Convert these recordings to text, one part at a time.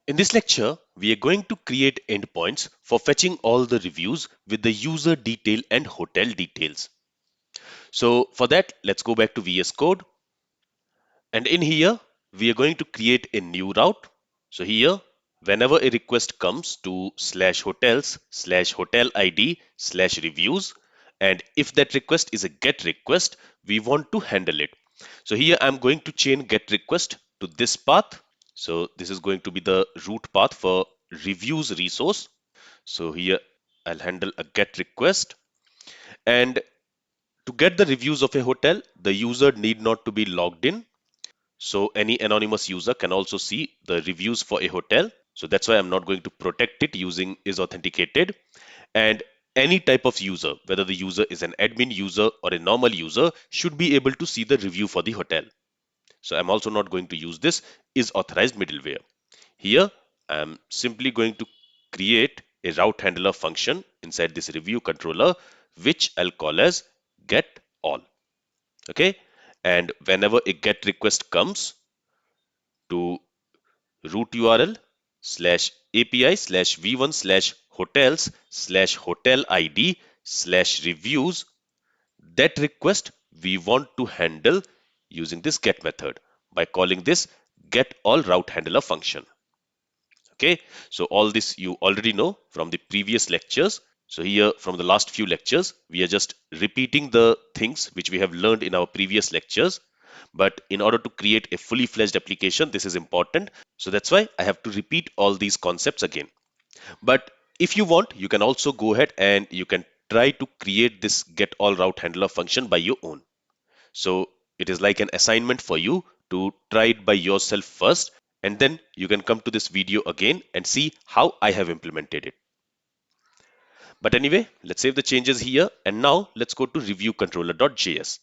In this lecture, we are going to create endpoints for fetching all the reviews with the user detail and hotel details. So for that, let's go back to VS Code. And in here, we are going to create a new route. So here, whenever a request comes to /hotels/hotel ID /reviews, and if that request is a GET request, we want to handle it. So here I'm going to chain GET request to this path. So this is going to be the root path for reviews resource. So here I'll handle a GET request, and to get the reviews of a hotel, the user need not to be logged in. So any anonymous user can also see the reviews for a hotel. So that's why I'm not going to protect it using is authenticated. And any type of user, whether the user is an admin user or a normal user, should be able to see the review for the hotel. So I'm also not going to use this is authorized middleware. Here I'm simply going to create a route handler function inside this review controller, which I'll call as get all. Okay. And whenever a get request comes to root URL /API/v1/hotels/hotel ID/reviews, that request we want to handle using this get method by calling this get all route handler function. Okay, so all this you already know from the previous lectures. So here from the last few lectures, we are just repeating the things which we have learned in our previous lectures. But in order to create a fully fledged application, this is important. So that's why I have to repeat all these concepts again. But if you want, you can also go ahead and you can try to create this get all route handler function by your own. So it is like an assignment for you to try it by yourself first, and then you can come to this video again and see how I have implemented it. But anyway, let's save the changes here, and now let's go to review controller.js.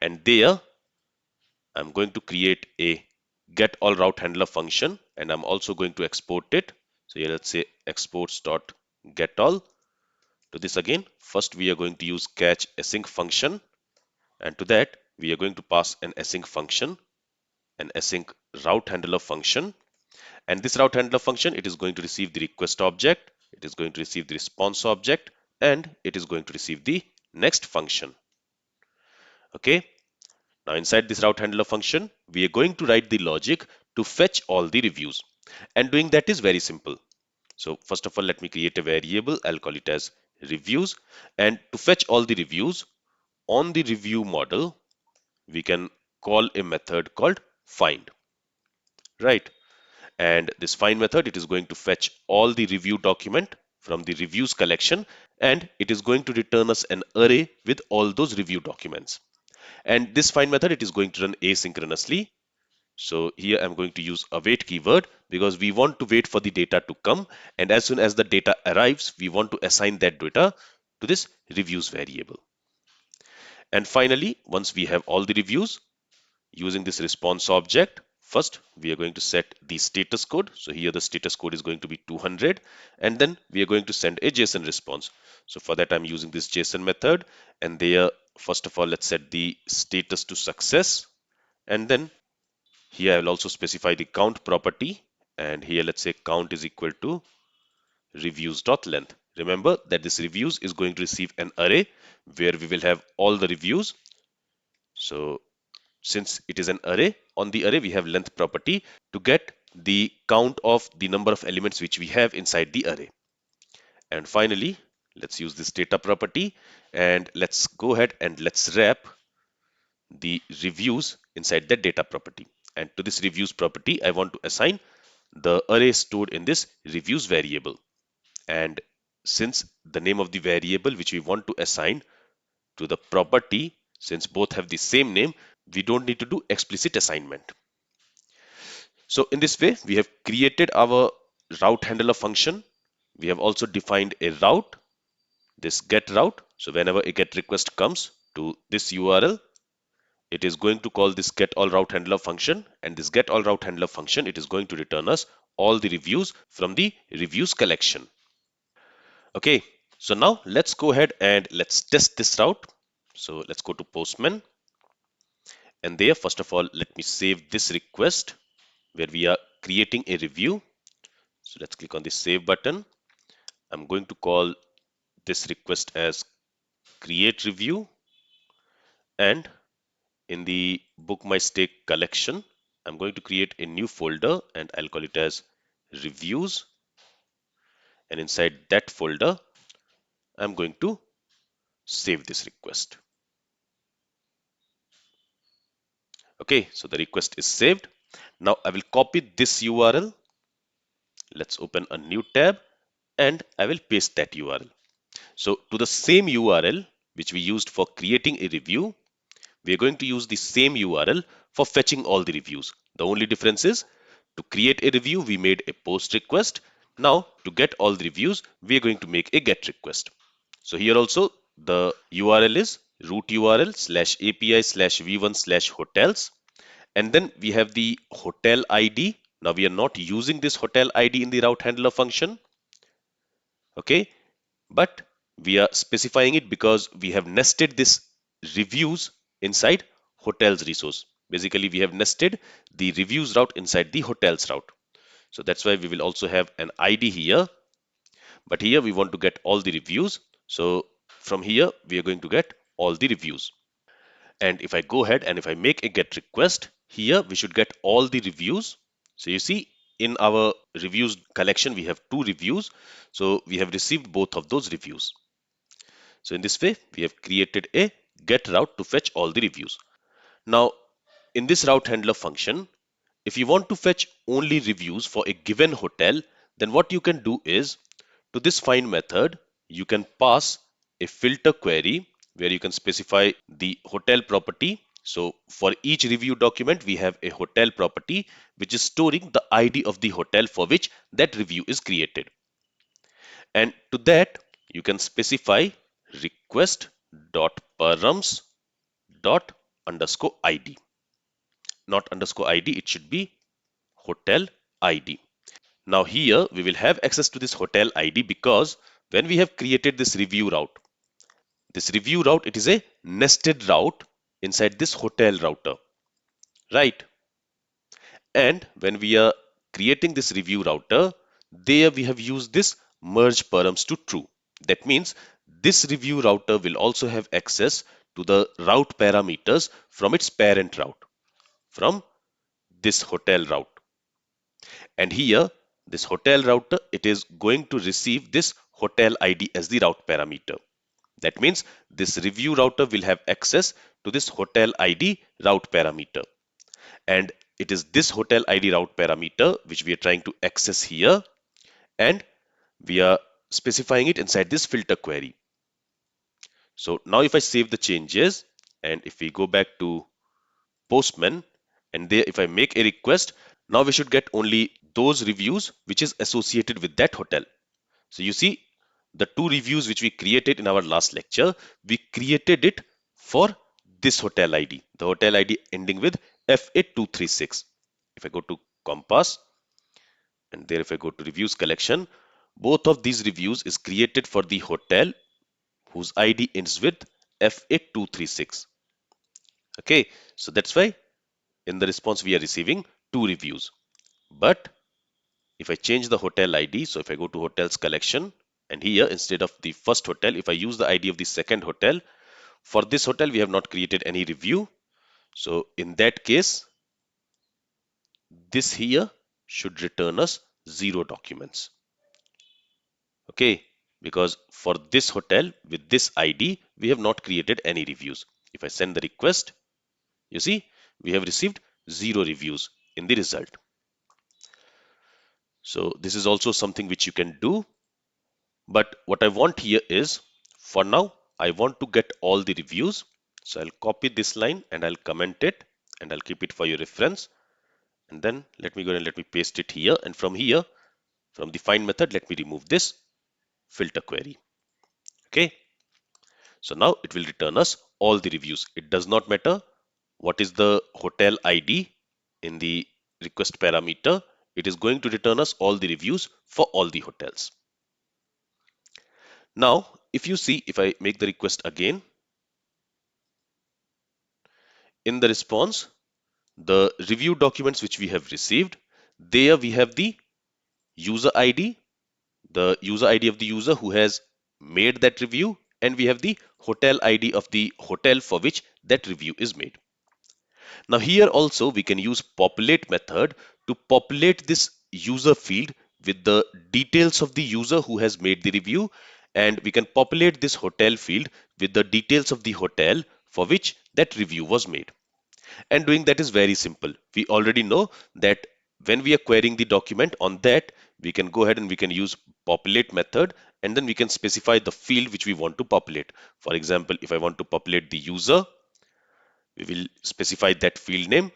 And there I'm going to create a get all route handler function, and I'm also going to export it. So here let's say exports.getAll. To this again, first we are going to use catch async function, and to that we are going to pass an async function, an async route handler function. And this route handler function, it is going to receive the request object, it is going to receive the response object, and it is going to receive the next function. Okay. Now inside this route handler function, we are going to write the logic to fetch all the reviews. And doing that is very simple. So first of all, let me create a variable. I'll call it as reviews. And to fetch all the reviews on the review model, we can call a method called find, right? And this find method, it is going to fetch all the review document from the reviews collection, and it is going to return us an array with all those review documents. And this find method, it is going to run asynchronously. So here I'm going to use await keyword because we want to wait for the data to come, and as soon as the data arrives, we want to assign that data to this reviews variable. And finally, once we have all the reviews, using this response object, first we are going to set the status code. So here the status code is going to be 200, and then we are going to send a JSON response. So for that I'm using this JSON method, and there first of all let's set the status to success, and then here I will also specify the count property, and here let's say count is equal to reviews.length. Remember that this reviews is going to receive an array where we will have all the reviews. So since it is an array, on the array we have length property to get the count of the number of elements which we have inside the array. And finally, let's use this data property, and let's go ahead and let's wrap the reviews inside the data property. And to this reviews property, I want to assign the array stored in this reviews variable. And since the name of the variable which we want to assign to the property, since both have the same name, we don't need to do explicit assignment. So in this way, we have created our route handler function. We have also defined a route, this get route. So whenever a get request comes to this URL, it is going to call this get all route handler function, and this get all route handler function, it is going to return us all the reviews from the reviews collection. Okay, so now let's go ahead and let's test this route. So let's go to Postman, and there first of all let me save this request where we are creating a review. So let's click on the save button. I'm going to call this request as create review, and in the book my stake collection, I'm going to create a new folder and I'll call it as reviews. And inside that folder, I'm going to save this request. Okay, so the request is saved. Now I will copy this URL. Let's open a new tab and I will paste that URL. So to the same URL which we used for creating a review, we are going to use the same URL for fetching all the reviews. The only difference is to create a review, we made a post request. Now to get all the reviews, we are going to make a get request. So here also the URL is root URL slash API slash v1 slash hotels. And then we have the hotel ID. Now we are not using this hotel ID in the route handler function. Okay, but we are specifying it because we have nested this reviews inside hotels resource. Basically, we have nested the reviews route inside the hotels route. So that's why we will also have an ID here. But here we want to get all the reviews. So from here, we are going to get all the reviews. And if I go ahead and if I make a get request, here we should get all the reviews. So you see in our reviews collection, we have two reviews. So we have received both of those reviews. So in this way, we have created a get route to fetch all the reviews. Now, in this route handler function, if you want to fetch only reviews for a given hotel, then what you can do is to this find method, you can pass a filter query where you can specify the hotel property. So for each review document, we have a hotel property which is storing the ID of the hotel for which that review is created. And to that, you can specify request dot params dot underscore ID. Not underscore ID, it should be hotel ID. Now here we will have access to this hotel ID because when we have created this review route, it is a nested route inside this hotel router, right? And when we are creating this review router, there we have used this merge params to true. That means this review router will also have access to the route parameters from its parent route, from this hotel route. And here, this hotel router, it is going to receive this hotel ID as the route parameter. That means this review router will have access to this hotel ID route parameter. And it is this hotel ID route parameter which we are trying to access here. And we are specifying it inside this filter query. So now if I save the changes and if we go back to Postman and there if I make a request, now we should get only those reviews which is associated with that hotel. So you see the two reviews which we created in our last lecture, we created it for this hotel ID, the hotel ID ending with F8236. If I go to Compass and there if I go to reviews collection, both of these reviews is created for the hotel whose ID ends with F8236. Okay, so that's why in the response we are receiving two reviews. But if I change the hotel ID, so if I go to hotels collection and here instead of the first hotel, if I use the ID of the second hotel, for this hotel we have not created any review. So in that case, this here should return us 0 documents. Okay, because for this hotel with this ID, we have not created any reviews. If I send the request, you see, we have received 0 reviews in the result. So this is also something which you can do. But what I want here is, for now, I want to get all the reviews. So I'll copy this line and I'll comment it and I'll keep it for your reference. And then let me go and let me paste it here. And from here, from the find method, let me remove this filter query. Okay. So now it will return us all the reviews. It does not matter what is the hotel ID in the request parameter. It is going to return us all the reviews for all the hotels. Now, if you see, if I make the request again, in the response, the review documents which we have received, there we have the user ID, the user ID of the user who has made that review, and we have the hotel ID of the hotel for which that review is made. Now here also we can use populate method to populate this user field with the details of the user who has made the review, and we can populate this hotel field with the details of the hotel for which that review was made. And doing that is very simple. We already know that when we are querying the document on that, we can go ahead and we can use populate method, and then we can specify the field which we want to populate. For example, if I want to populate the user, we will specify that field name,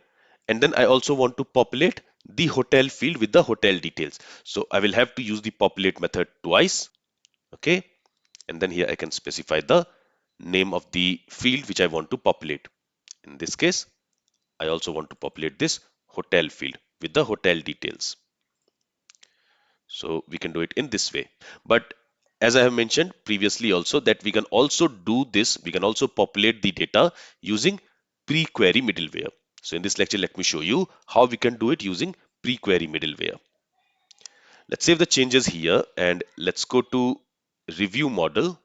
and then I also want to populate the hotel field with the hotel details. So I will have to use the populate method twice. Okay, and then here I can specify the name of the field which I want to populate. In this case, I also want to populate this hotel field with the hotel details. So we can do it in this way. But as I have mentioned previously also, that we can also do this, we can also populate the data using pre-query middleware. So in this lecture, let me show you how we can do it using pre-query middleware. Let's save the changes here and let's go to review model,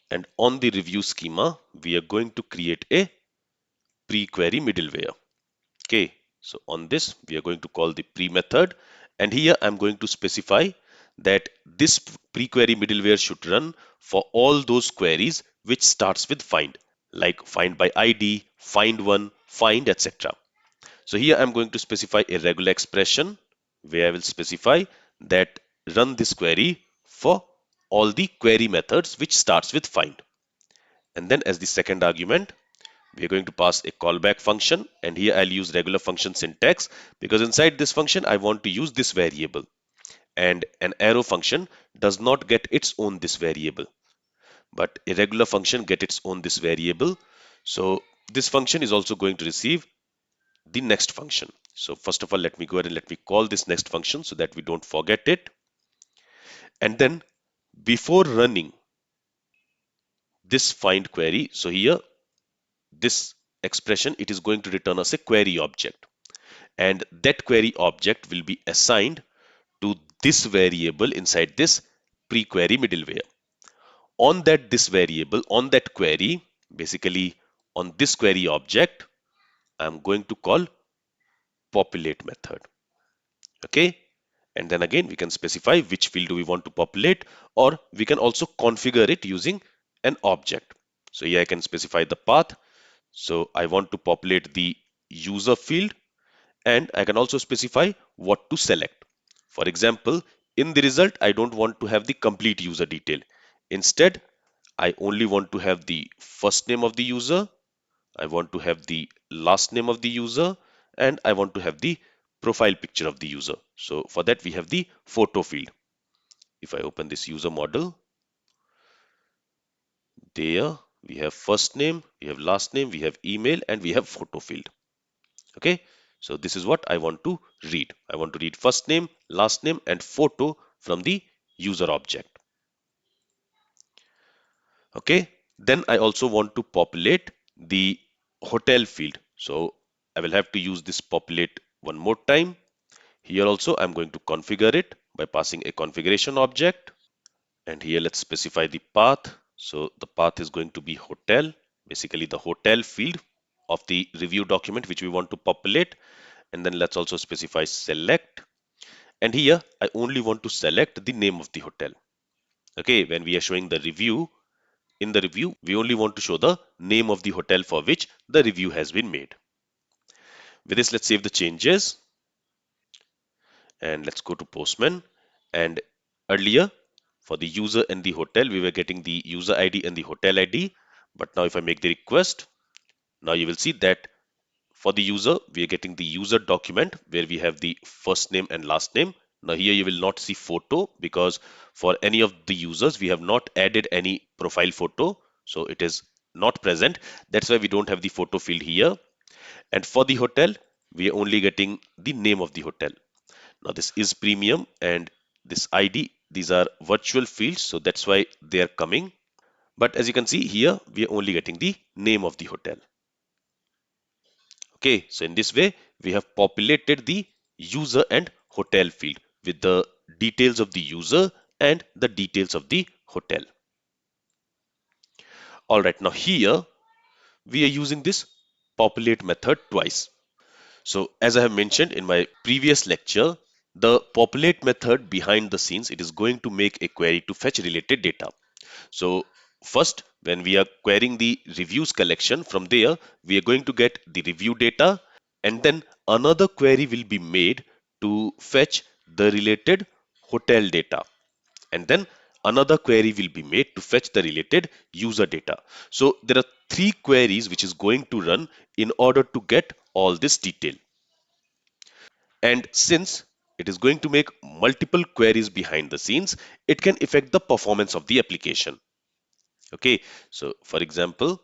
and on the review schema, we are going to create a pre-query middleware. Okay, so on this, we are going to call the pre method, and here I'm going to specify that this pre-query middleware should run for all those queries which starts with find, like find by ID, find one, find, etc. So here I'm going to specify a regular expression where I will specify that run this query for all the query methods which starts with find. And then as the second argument, we are going to pass a callback function, and here I'll use regular function syntax because inside this function I want to use this variable, and an arrow function does not get its own this variable, but a regular function get its own this variable. So this function is also going to receive the next function. So first of all, let me go ahead and let me call this next function so that we don't forget it. And then before running this find query, so here this expression, it is going to return us a query object, and that query object will be assigned to this variable inside this pre-query middleware. On that this variable, on that query, basically on this query object, I'm going to call populate method. Okay, and then again we can specify which field do we want to populate, or we can also configure it using an object. So here I can specify the path. So I want to populate the user field, and I can also specify what to select. For example, in the result, I don't want to have the complete user detail. Instead, I only want to have the first name of the user, I want to have the last name of the user, and I want to have the profile picture of the user. So for that, we have the photo field. If I open this user model, there we have first name, we have last name, we have email, and we have photo field. Okay, so this is what I want to read. I want to read first name, last name, and photo from the user object. Okay, then I also want to populate the hotel field. So I will have to use this populate one more time. Here also I'm going to configure it by passing a configuration object, and here let's specify the path. So the path is going to be hotel, basically the hotel field of the review document which we want to populate. And then let's also specify select, and here I only want to select the name of the hotel. Okay, when we are showing the review, in the review we only want to show the name of the hotel for which the review has been made. With this, let's save the changes and let's go to Postman. And earlier for the user and the hotel, we were getting the user ID and the hotel ID, but now if I make the request, now you will see that for the user, we are getting the user document where we have the first name and last name. Now here you will not see photo because for any of the users, we have not added any profile photo. So it is not present. That's why we don't have the photo field here. And for the hotel, we are only getting the name of the hotel. Now this is premium and this ID, these are virtual fields. So that's why they are coming. But as you can see here, we are only getting the name of the hotel. Okay, so in this way, we have populated the user and hotel field with the details of the user and the details of the hotel. All right, now here we are using this populate method twice. So as I have mentioned in my previous lecture, the populate method behind the scenes, it is going to make a query to fetch related data. So first, when we are querying the reviews collection, from there we are going to get the review data, and then another query will be made to fetch the related hotel data, and then another query will be made to fetch the related user data. So there are three queries which is going to run in order to get all this detail. And since it is going to make multiple queries behind the scenes, it can affect the performance of the application. Okay, so for example,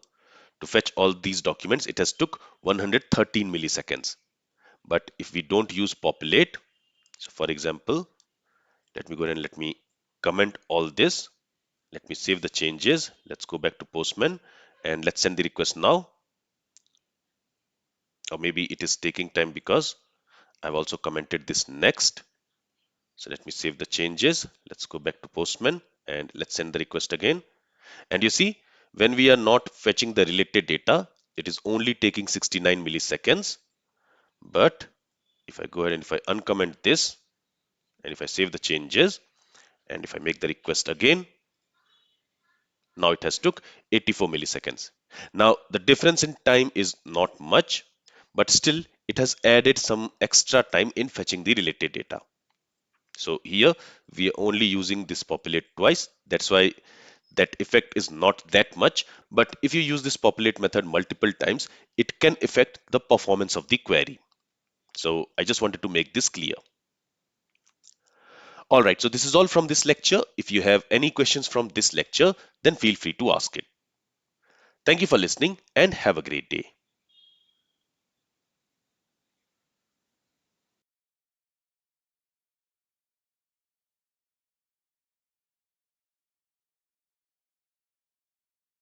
to fetch all these documents, it has took 113 milliseconds. But if we don't use populate, so for example, let me go ahead and let me comment all this. Let me save the changes. Let's go back to Postman and let's send the request now. Or maybe it is taking time because I've also commented this next. So let me save the changes. Let's go back to Postman and let's send the request again. And you see, when we are not fetching the related data, it is only taking 69 milliseconds. But if I go ahead and if I uncomment this, and if I save the changes, and if I make the request again, now it has took 84 milliseconds. Now the difference in time is not much, but still it has added some extra time in fetching the related data. So here we are only using this populate twice. That's why that effect is not that much. But if you use this populate method multiple times, it can affect the performance of the query. So I just wanted to make this clear. All right, so this is all from this lecture. If you have any questions from this lecture, then feel free to ask it. Thank you for listening and have a great day.